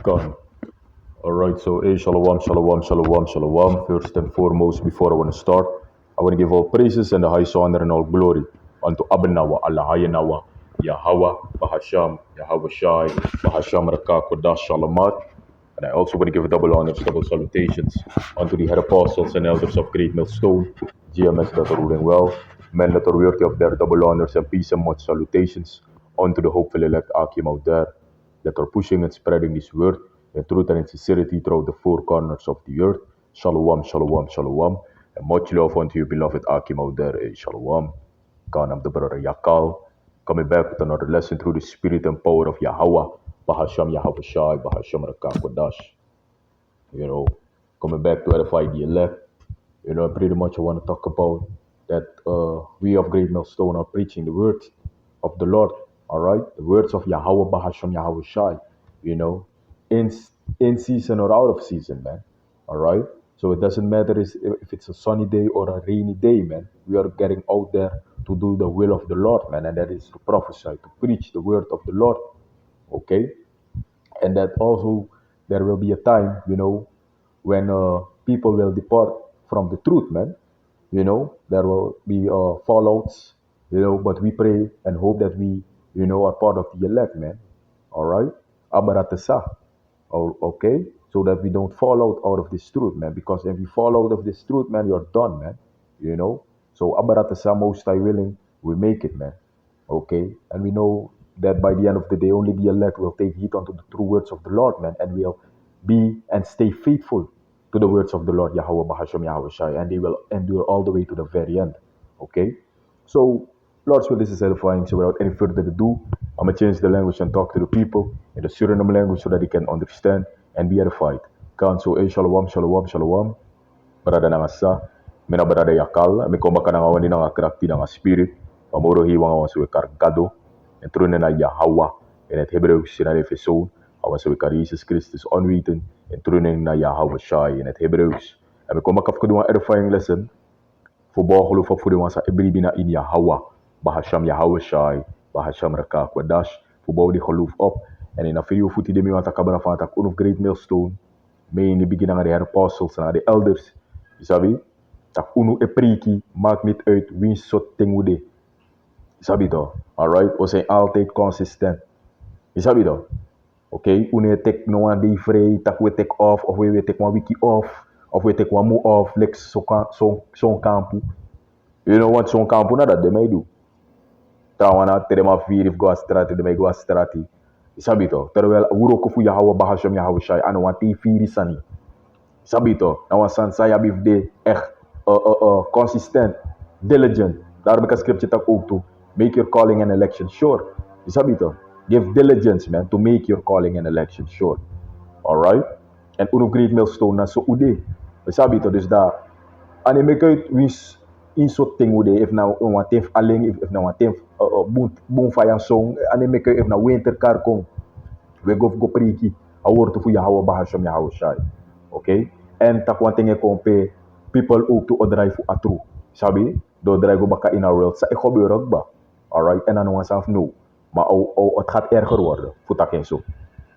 Gone. Alright, so hey, shalom, shalom, shalom, shalom. First and foremost, before I want to start, I want to give all praises and the highest honor and all glory unto Abanawa, Allah Hayanawa, Yahweh, Bahasham, Yahweh Shai, Bahasham Raka, Kodash, Shalamat. And I also want to give double honors, double salutations unto the head apostles and elders of Great Millstone, GMS that are ruling well, men that are worthy of their double honors and peace and much salutations unto the hopeful elect Akim out there that are pushing and spreading this word in truth and in sincerity throughout the four corners of the earth. Shalom, shalom, shalom. And much love unto you, beloved Akim out there. Shalom. God, I'm the brother Yakal, coming back with another lesson through the spirit and power of Yahweh. Bahasham Yahweh Shai, Bahasham Rakakwadash. You know, coming back to edify the elect. Pretty much I want to talk about that we of Great Millstone are preaching the words of the Lord, all right? The words of Yahweh Bahasham Yahweh Shai, you know, in, in season or out of season, man, all right? So it doesn't matter if it's a sunny day or a rainy day, man. We are getting out there to do the will of the Lord, man, and that is to prophesy, to preach the word of the Lord, okay? And that also there will be a time, when people will depart from the truth, man. There will be fallouts, but we pray and hope that we, are part of the elect, man. All right? Abaratasa. Okay? So that we don't fall out of this truth, man. Because if we fall out of this truth, man, you're done, man. You know? So Abaratasa, most high willing, we make it, man. Okay? And we know that by the end of the day, only the elect will take heed unto the true words of the Lord, man, and will be and stay faithful to the words of the Lord, Yahweh Bahasham Yahweh Shai, and they will endure all the way to the very end. Okay? So, Lord's will, this is edifying. So, without any further ado, I'm going to change the language and talk to the people in the Suriname language so that they can understand and be edified. Kan so, shalom, shalom, shalom. Barada na nga sa, mina barada yakal, mi komba ka na nga wani na nga krakti na nga spirit, pamuro hiwa nga wasuwe kargado, en trune na Yahweh, in het Hebreeuws in het Efezoon, wasuwe kar Jesus Christus onweten, en trune na Yahweh Shai in het Hebreeuws. En mi komba kaf kudu edifying lesson, voor bogelo voor de wansa ebribina in Yahweh, bahasham Yahweh Shai, bahasham Raka Kwadash, voor bouw die geloof op, en in afio futi de mi wanta kabana van tak unuf great millstone, mee in de beginning aan de apostles en aan de elders, sabi? Tak unu e priki, maakt niet uit wiens soort ding we de. Sabi toch? Alright? We zijn altijd consistent. Sabi toch? Oké? Unu tek no one day vrij, tak we tek off, of we tek one wiki off, of we tek one mo off, like zo'n kampu. You know what zo'n kampu na dat de mij do? Tawana tere ma vier if go a strati, de mij go a strati. Sabi toch? Terwijl uro kofu Yahweh Bahasham Yahweh Shai, ano want die vier sani. Sabi to, na wan san saya bif de echt consistent, diligent. Daarom ik scripture tak ook toe. Make your calling and election sure. Sabi to, give diligence, man, to make your calling and election sure. Alright? En uno great millstone na so ude. Sabi to, dus daar. En ik make uit wins in soort ding ude. If nou een tef alleen, if nou een tef boom fire song. En ik make uit if nou winterkar kom. We go priki. A woord voor Yahweh Bahasham Yahweh Shai. Okay? En tak one thing e kompe people ook to drive a true. Sabi? Do drive baka in our world. Sa e gebeuren ba. Alright? En dan was af no. Maar het gaat erger worden. Voor tak en zo.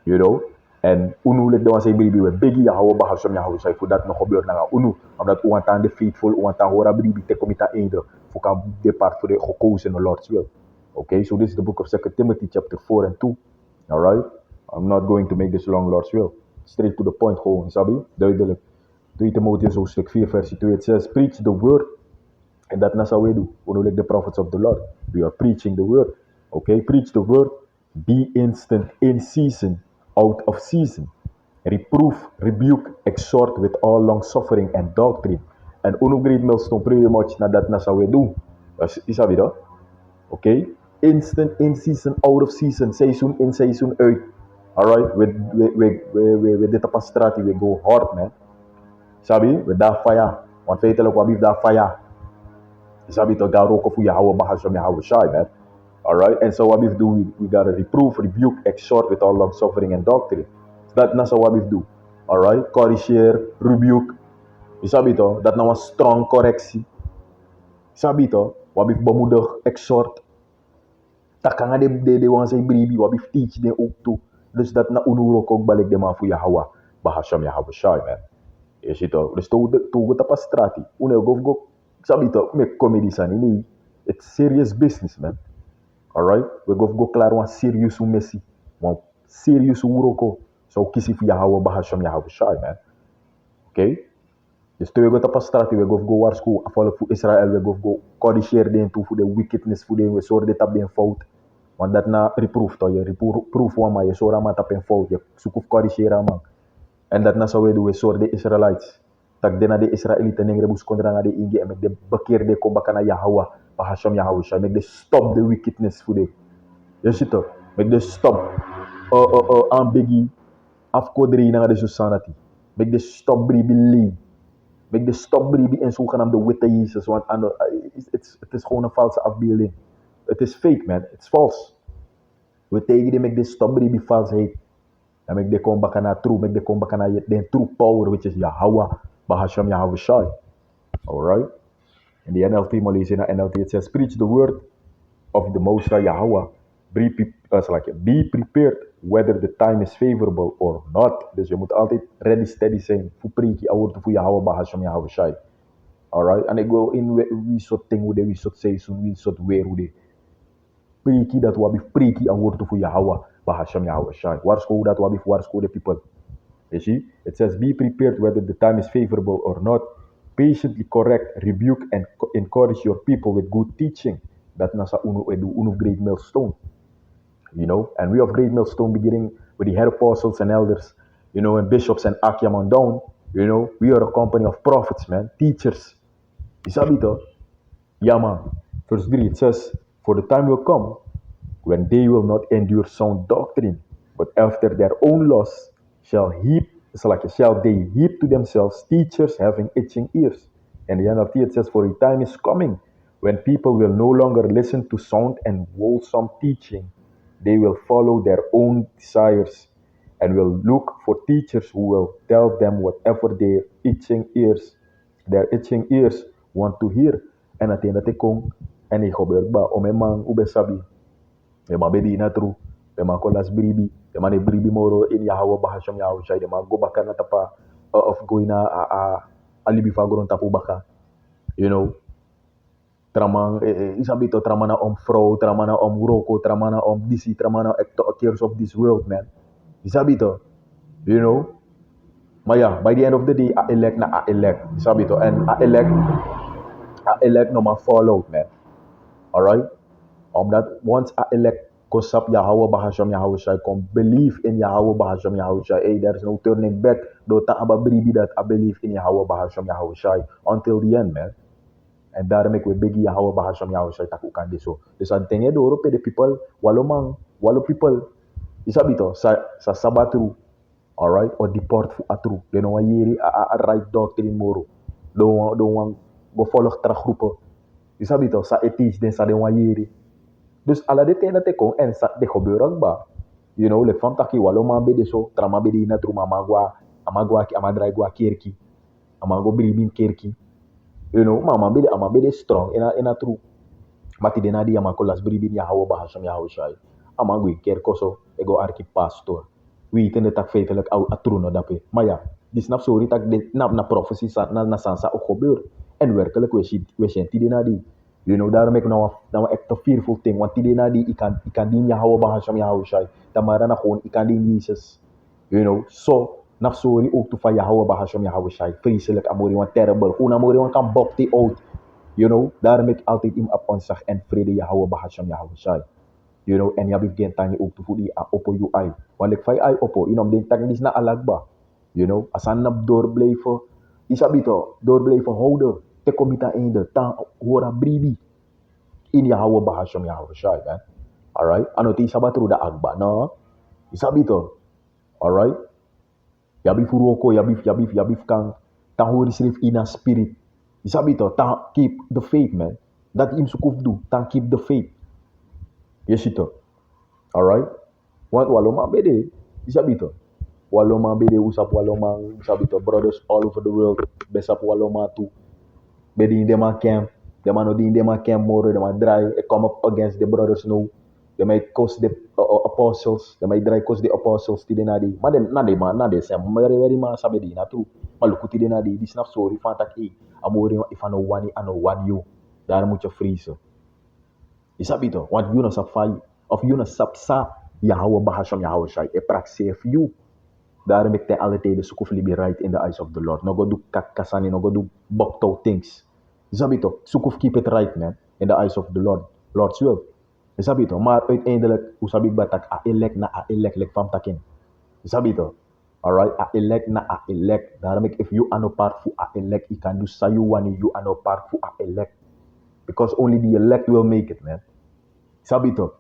You know? En unu lek de wan say baby we begi Yahweh Bahasham Yahweh Shai. Voor dat nog gebeurt na unu. Omdat u aan de faithful, u aan hora baby te komita einde. Voor kan depart voor de gekozen Lord's will. Okay? So this is the book of 2 Timothy chapter 4 and 2. Alright? I'm not going to make this long, Lord's will. Straight to the point gewoon, sabi? Duidelijk. 2 Timotheus hoofdstuk 4 versie 2. It says, preach the word. And that nasa we do. We like the prophets of the Lord. We are preaching the word. Okay? Preach the word. Be instant in season, out of season. Reproof, rebuke, exhort with all long suffering and doctrine. And uno great millstone pretty much na that nasa we do. Isabi dat? Okay? Instant in season, out of season. Seizoen in, seizoen uit. Alright? We dit op een straat, we go hard, man. Sabi? We daar fire. Want feitelijk, wat we daar fire. Sabi to daar ook voor Yahweh Bahasham Yahweh Shai, man. Alright? And so what we do, we gotta reprove, rebuke, exhort with all long suffering and doctrine. Dat is what we do. Alright? Corrigeer, rebuke. Sabi to? Dat nou een strong correctie. Sabi to? Wat we bemoedig, exhort. Tak kan de wan say bribi, wat we teach den ook toe. Dus dat na unuro ko balik de man fu Yahawa. Bahasham Yahawa Shai, man. Je ziet toch? Dus toe het op strati. Une go sabi to make comedy san ini. It's serious business, man. Alright? We go klaar wan serious Messi. Wan serious uroko. So kisi fu Yahawa Bahasham Yahawa Shai, man. Okay? Dus toen we op strati, we go waarschuwen afvallen voor Israël, we go corrigeren den toe voor de wickedness, voor de we zorgen dat den fout. Want dat na reproof toch, je reproof wan maar je zorgen maar dat een fout, je zoekt of corrigeren man. En dat na zo we doen, we zorgen de Israëlites. Tak de na de Israëlieten nengre bus kondra na de inge en met de bekeer de komba kana Yahweh, Bahasham Yahweh, make de stop the wickedness voor de. Je ziet toch, make de stop. Aan biggie, afkodri na de Susanati. Make de stop bribi. Make de stopbrief en zogenaamde witte Jezus, want het is gewoon een valse afbeelding. Het is fake, man. Het is false. We tegen die make de stopbrief valsheid. En make de kom back naar true, make de kom back naar de true power, which is Yahweh, Bahasham Yahweh Shai. Alright? In the NLT, maar lezen in NLT, it says, preach the word of the Most High Yahweh. Be prepared whether the time is favorable or not. Dus je moet altijd ready, steady zijn. Voor preekie, woord voor Yahweh, Bahasham Yahweh Shai. Alright? En ik wil in wie soort dingen, wie soort seizoen, wie soort weer, hoe de preekie, dat we preekie, woord voor Yahweh, Bahasham Yahweh Shai. Waarschuw dat we waarschuw de people. You see? It says, be prepared whether the time is favorable or not. Patiently correct, rebuke, and encourage your people with good teaching. That nasa unu great millstone. You know, and we of Great Millstone beginning with the head apostles and elders, you know, and bishops and Akyam on down, you know, we are a company of prophets, man, teachers. Isabito? Yeah, man. Verse 3, it says, for the time will come when they will not endure sound doctrine, but after their own lusts shall they heap to themselves teachers having itching ears. And the NLT it says, for a time is coming when people will no longer listen to sound and wholesome teaching. They will follow their own desires and will look for teachers who will tell them whatever their itching ears want to hear. En at the end of the kong, en ik gebeurt ba, o memang ube sabi, de ma bedi na true, de ma kolas bribi, de ma ne bribi moro in Yahweh Bahasham Yahweh Shai, de ma go baka na tapa, of going na alibi fagron tapu baka, you know. Tramang isabito tramana vrouw, tramana roko, tramana disi, tramana cares of this world, man. Isabito, you know. Maar ja, by the end of the day, I elect, isabito, and I elect no ma follow, man. Alright? Omdat once I elect, kosap Yahweh Bahasham Yahweh Shai, come believe in Yahweh Bahasham Yahweh Shai. Hey, there's no turning back. Don't aba bribi that I believe in Yahweh Bahasham Yahweh Shai until the end, man. En daarom ik we begi Yahweh Bahasham Yahweh Shai takukan deso. Dus aan tenye doro pe de people, walo people, isabito, sa sabatru, alright, or deport fu atru. De no yeri a right doctrine moro. Don't go follow tra groepen. Isabito, sa teach den sa de yeri. Dus ala de tena te kon en sa de gebeuren ba. You know, le fam taki walo man be deso, trama be de na tru amagwa ki amadrai gwa kerki. Amago bribin kerki. You know, mama bede strong ina true. Mati de nadi ama kolas bribin Yahweh Bahasham Yahweh Shai. Ama gui kerkoso ego arki pastor. We tende tak feitelijk au atruno dape. Maar ja, die snap sorry tak de na prophecy na sansa ook gebeurt. En werkelijk we zijn tide nadi. You know, daarom ik nou echt een fearful thing. Want tide nadi ik kan dien Yahweh Bahasham Yahweh Shai. Tamara na gewoon ik kan dien Jesus. You know, so nafsori ook to van Yahweh Bahasham Yahweh Shai. Vreselijk amori, want terrible. Gewoon amori, want kan bokte out. You know, daarom ik altijd im op onzag en vrede Yahweh Bahasham Yahweh Shai. You know, en je geen tanje ook te voeden oppo je ai. Want ik fai ai oppo, you know, den tak is na alagba. You know, as aan nap doorblijven, isabito, doorblijven houden. Te komita einde, tan hora bribi. In Yahweh Bahasham Yahweh Shai, man. Alright? Ano ti sabatru da agba, no? Isabito. Alright? Yabi furoko, yabi kang tahuri srif ina spirit. Isabito, keep the faith, man. Dat im sukuf do, keep the faith. Yes, ito. Alright? Want waloma bede, isabito. Waloma bede usap waloma, isabito. Brothers all over the world, besap waloma too. Bede in dema camp, dema no di in dema camp more, dema dry, come up against the brothers no. They might cause the apostles, they might dry cause the apostles ti denadi. Ma den na de sem mari very ma sabe di na tu. Maluku ti denadi dis na sorry fan tak e. Amori if I know one I know one you. Daar moet je vriezen. Is dat beter? Want you know sa fai of you know sa Yahweh bahasham Yahweh shai e praxeef you. Daarom ik te alle tijden zoek of be right in the eyes of the Lord. No go do kasani, no go do bokto things. Is dat beter? Zoek of keep it right man in the eyes of the Lord. Lord's will. Is dat beter? Maar uiteindelijk, hoe sabi ba tak a elect na a elect lek fam takin. Is dat beter? Alright, a elect na a elect. Daarom ik if you are no part fu a elect, you can do sayu wani you are no part fu a elect. Because only the elect will make it, man. Sabito.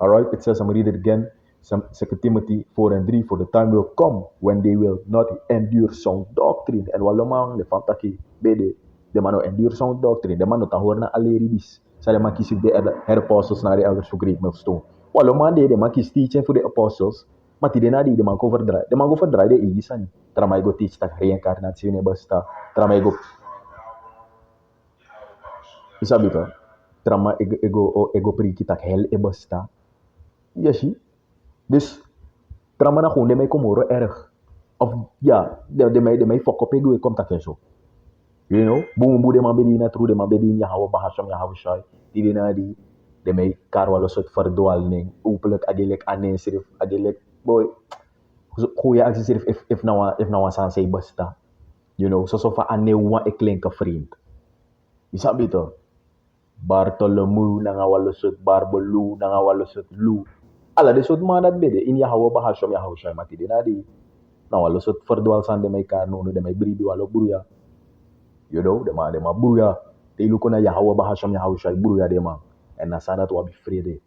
Alright, it says, I'm going to read it again. 2 Timothy 4 and 3. For the time will come when they will not endure sound doctrine. En walamang, le fantaki, bede, de man no endure sound doctrine. De man no tahor na aleridis. Sa de man kisik de her apostles na de elders for great milestone. Walamang de man kis teaching for the apostles. Maar die na die de man go verdraai. De man go verdraai de igisani. Tramai go teach tak reincarnatie ne basta. Tramai go isabi to trama ego priki tak hel e basta yashi dus trama na gewoon de mij komoro erg of ja de mij fok op ego e kom tak en zo you know boom boom de man bedi na tru de man bedi ya hawa bahasham ya hawa shay di na di de mij kar walo sot verdwalning openlijk adelek anen sirif adelek boy goeie actie sirif if na wa san say basta you know so fa anewa e klinka vriend isabi to Bartolomeu nangawalusot Barbolu nangawalusot Lu. Ala de sot manat bede in Yahweh bahasham Yahweh shay mati de nadi. Nawalusot verdwal san de may kano no de may bribi walo buruya. You know, de ma buruya. De iluko na Yahweh bahasham Yahweh shay buruya de ma. En nasanat wa befrede.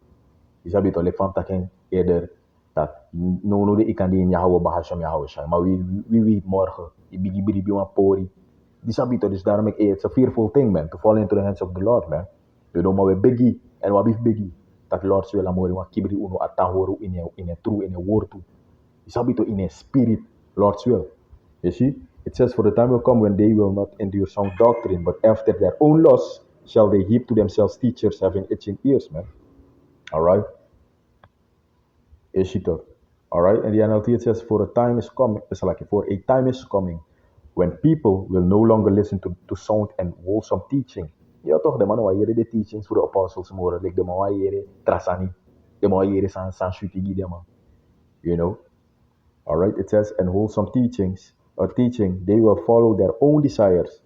Isabi to le fam taken eerder dat no de ikan di in Yahweh bahasham Yahweh shay. Maar wie morgen. Ibigi bribi wa pori. Disabito, dus daarom it's a fearful thing, man, to fall into the hands of the Lord, man. You know, maar we biggie, en wat big biggie, dat Lord wil amori, wa kibri uno atahoru in a true, in a word to. Disabito, in a spirit, Lord's will. You see, it says, for the time will come when they will not endure sound doctrine, but after their own lusts shall they heap to themselves teachers having itching ears, man. All right? Ishito. All right, and the NLT it says, for a time is coming, it's like, for a time is coming when people will no longer listen to sound and wholesome teaching. Ja toch, de man wa yere de teachings voor de apostles more, like de man wa yere trasani, de man wa yere san shutigi de man. You know? Alright, it says, and wholesome teachings, or teaching, they will follow their own desires.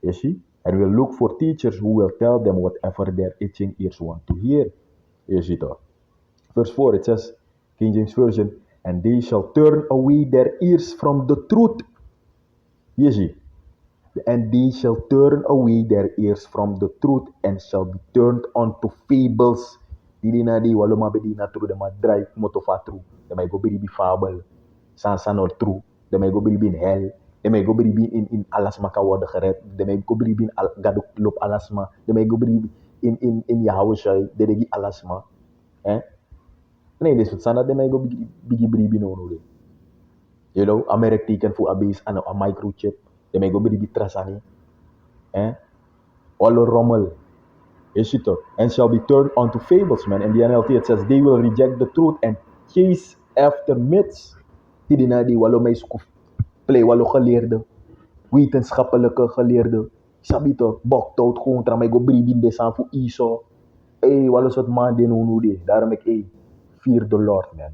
You see? And will look for teachers who will tell them whatever their itching ears want to hear. You see toch? Verse 4, it says, King James Version, and they shall turn away their ears from the truth. You see? And they shall turn away their ears from the truth and shall be turned unto fables. Dili na di walo mabedi na true, de ma drive moto fa true. De may go be fable. San or true. De may go be in hell. De may go be in alasma ka worden gered. De may go be in gaduk lop alasma. De may go be in Yahweh shay. De gi alasma. Eh? Nee, this is sana de may go bigi bribi no no. You know, America taken for a base and a microchip. De may go be trasani. Eh? All rommel. Is it and shall be turned unto fables, man. In the NLT it says they will reject the truth and chase after myths. Hindi na di walo may play walo geleerde. Wetenschappelijke geleerde. Sabi to, boktout kontra may go bribin de san fu iso. Walo sot man din unudi. Daarom ik, fear the Lord, man.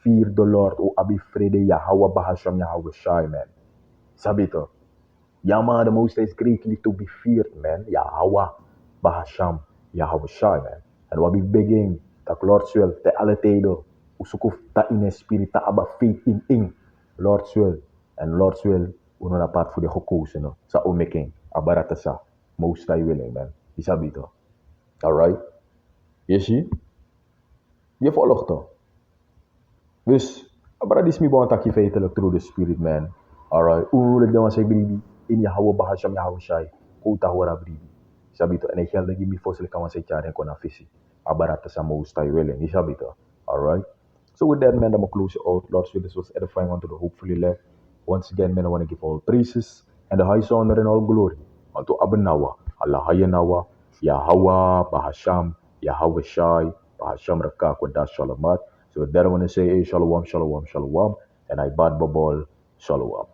Fear the Lord. O abi vrede Yahweh bahasham Yahweh shai, man. Sabi to. Yama, the Most High is greatly to be feared, man. Yahweh, Bahasham, Yahweh Shai, man. And what we begging, that Lord's will, te alle tijden, usukuf ta in spirit, ta aba faith in, Lord's will. And Lord's will, uno na part voor de gekozen, no. Sa omeking, abarata sa, Most High willing, man. Isabito. Alright? Je ziet? Je volgt toch? Dus, abarata is mi bon takje feitelijk through the spirit, man. Alright? Uno, dan was ik baby. In Yahweh bahasham Yahweh shai kota hora bribi sabito and I held give me fossil kama say chare kona fisi abarata sa Most High willing sabito. All right, so with that, man, I'm gonna close it out. Lord's will, this was edifying unto the hopefully left. Once again, man, I want to give all praises and the highest honor and all glory unto Abanawa Allah Hayanawa Yahweh bahasham Yahweh shai Bahasham Rakak with that Shalamat. So with that, I want to say, hey, Shalom, Shalom, Shalom. And I bad babal, Shalom.